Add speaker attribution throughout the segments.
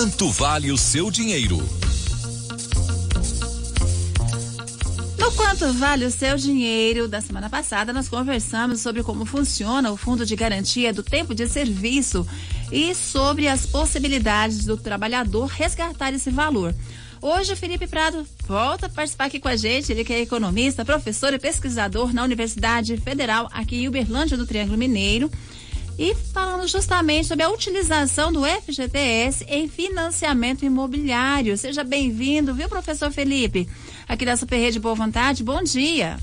Speaker 1: Quanto vale o seu dinheiro?
Speaker 2: No Quanto Vale o Seu Dinheiro, da semana passada, nós conversamos sobre como funciona o Fundo de Garantia do Tempo de Serviço e sobre as possibilidades do trabalhador resgatar esse valor. Hoje o Felipe Prado volta a participar aqui com a gente, ele que é economista, professor e pesquisador na Universidade Federal aqui em Uberlândia, do Triângulo Mineiro, e falando justamente sobre a utilização do FGTS em financiamento imobiliário. Seja bem-vindo, viu, professor Felipe? Aqui da Super Rede Boa Vontade, bom dia.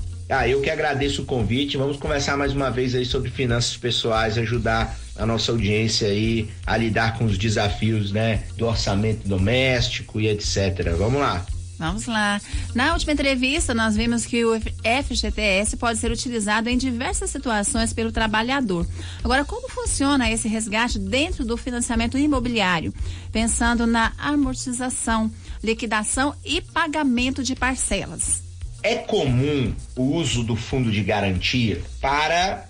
Speaker 3: Eu que agradeço o convite. Vamos conversar mais uma vez aí sobre finanças pessoais, ajudar a nossa audiência aí a lidar com os desafios, né, do orçamento doméstico e etc. Vamos lá.
Speaker 2: Vamos lá. Na última entrevista, nós vimos que o FGTS pode ser utilizado em diversas situações pelo trabalhador. Agora, como funciona esse resgate dentro do financiamento imobiliário? Pensando na amortização, liquidação e pagamento de parcelas.
Speaker 3: É comum o uso do fundo de garantia para,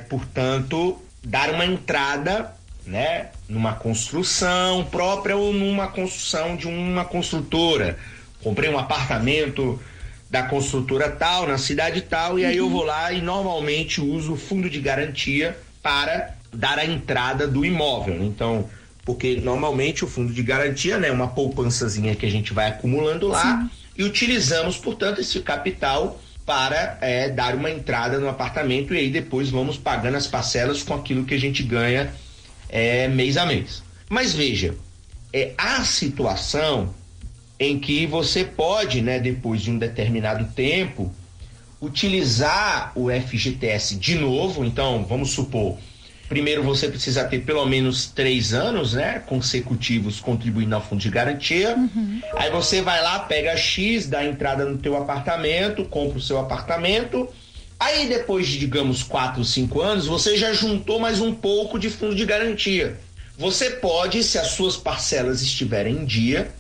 Speaker 3: portanto, dar uma entrada, né, numa construção própria ou numa construção de uma construtora. Comprei um apartamento da construtora tal, na cidade tal, e aí eu vou lá e normalmente uso o fundo de garantia para dar a entrada do imóvel. Então, porque normalmente o fundo de garantia, né, uma poupançazinha que a gente vai acumulando lá. Sim. E utilizamos, portanto, esse capital para dar uma entrada no apartamento e aí depois vamos pagando as parcelas com aquilo que a gente ganha mês a mês. Mas veja, há situação em que você pode, né, depois de um determinado tempo, utilizar o FGTS de novo. Então, vamos supor, primeiro você precisa ter pelo menos 3 anos, né, consecutivos contribuindo ao fundo de garantia. Aí você vai lá, pega X, dá entrada no teu apartamento, compra o seu apartamento. Aí depois de, digamos, 4 ou 5 anos, você já juntou mais um pouco de fundo de garantia. Você pode, se as suas parcelas estiverem em dia,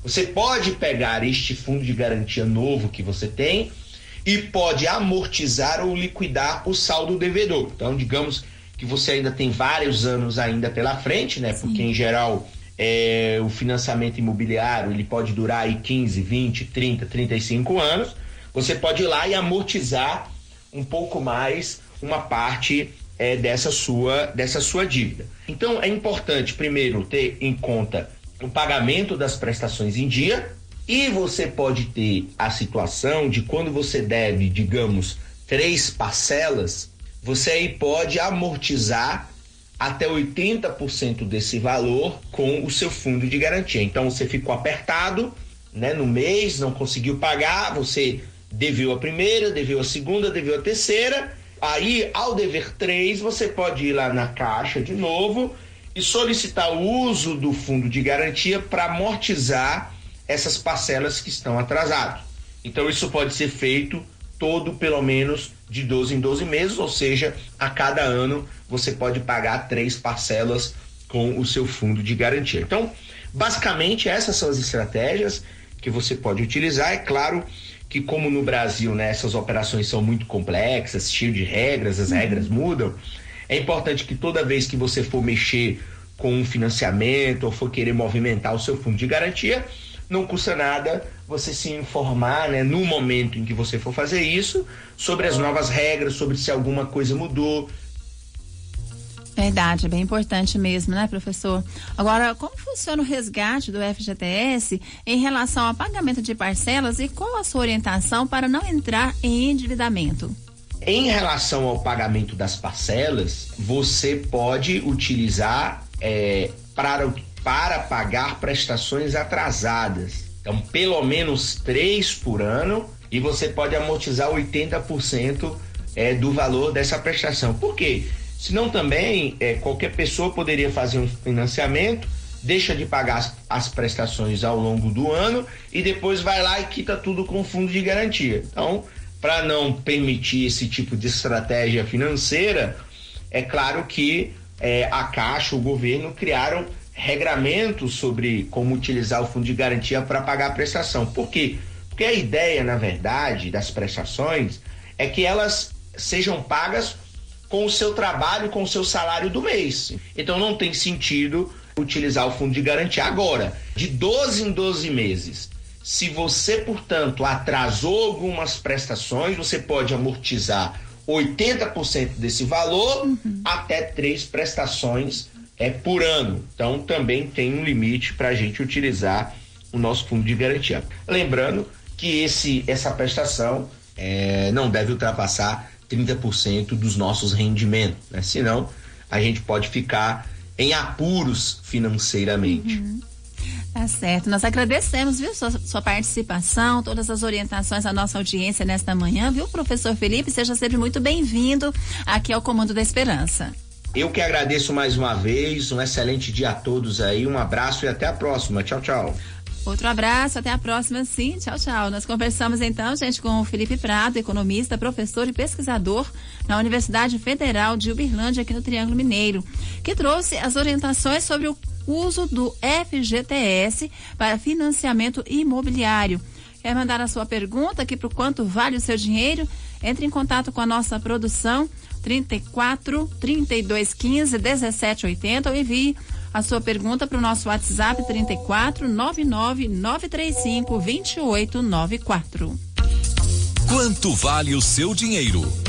Speaker 3: você pode pegar este fundo de garantia novo que você tem e pode amortizar ou liquidar o saldo devedor. Então, digamos que você ainda tem vários anos ainda pela frente, né? Sim. Porque, em geral, o financiamento imobiliário, ele pode durar aí 15, 20, 30, 35 anos. Você pode ir lá e amortizar um pouco mais uma parte dessa sua dívida. Então, é importante, primeiro, ter em conta o pagamento das prestações em dia, e você pode ter a situação de quando você deve, digamos, 3 parcelas, você aí pode amortizar até 80% desse valor com o seu fundo de garantia. Então você ficou apertado, né, no mês, não conseguiu pagar, você deveu a primeira, deveu a segunda, deveu a terceira, aí ao dever 3 você pode ir lá na Caixa de novo e solicitar o uso do fundo de garantia para amortizar essas parcelas que estão atrasadas. Então isso pode ser feito todo pelo menos de 12 em 12 meses, ou seja, a cada ano você pode pagar 3 parcelas com o seu fundo de garantia. Então, basicamente essas são as estratégias que você pode utilizar. É claro que, como no Brasil, né, essas operações são muito complexas, cheias de regras, as regras mudam. É importante que toda vez que você for mexer com um financiamento ou for querer movimentar o seu fundo de garantia, não custa nada você se informar, né, no momento em que você for fazer isso, sobre as novas regras, sobre se alguma coisa mudou.
Speaker 2: Verdade, é bem importante mesmo, né, professor? Agora, como funciona o resgate do FGTS em relação ao pagamento de parcelas e qual a sua orientação para não entrar em endividamento?
Speaker 3: Em relação ao pagamento das parcelas, você pode utilizar para pagar prestações atrasadas. Então, pelo menos 3 por ano, e você pode amortizar 80% do valor dessa prestação. Por quê? Senão também qualquer pessoa poderia fazer um financiamento, deixa de pagar as prestações ao longo do ano e depois vai lá e quita tudo com fundo de garantia. Então, para não permitir esse tipo de estratégia financeira, é claro que a Caixa, o governo, criaram regramentos sobre como utilizar o fundo de garantia para pagar a prestação. Por quê? Porque a ideia, na verdade, das prestações é que elas sejam pagas com o seu trabalho, com o seu salário do mês. Então não tem sentido utilizar o fundo de garantia. Agora, de 12 em 12 meses, se você, portanto, atrasou algumas prestações, você pode amortizar 80% desse valor, até 3 prestações por ano. Então, também tem um limite para a gente utilizar o nosso fundo de garantia. Lembrando que essa prestação não deve ultrapassar 30% dos nossos rendimentos, né? Senão a gente pode ficar em apuros financeiramente.
Speaker 2: Tá certo, nós agradecemos, viu, sua participação, todas as orientações à nossa audiência nesta manhã, viu, professor Felipe? Seja sempre muito bem-vindo aqui ao Comando da Esperança.
Speaker 3: Eu que agradeço mais uma vez, um excelente dia a todos aí, um abraço e até a próxima. Tchau, tchau.
Speaker 2: Outro abraço, até a próxima, sim. Tchau, tchau. Nós conversamos então, gente, com o Felipe Prado, economista, professor e pesquisador na Universidade Federal de Uberlândia, aqui no Triângulo Mineiro, que trouxe as orientações sobre o uso do FGTS para financiamento imobiliário. Quer mandar a sua pergunta aqui para o Quanto Vale o Seu Dinheiro? Entre em contato com a nossa produção 34 32 15 17 80 ou envie a sua pergunta para o nosso WhatsApp 34 99 935 2894.
Speaker 1: Quanto vale o seu dinheiro?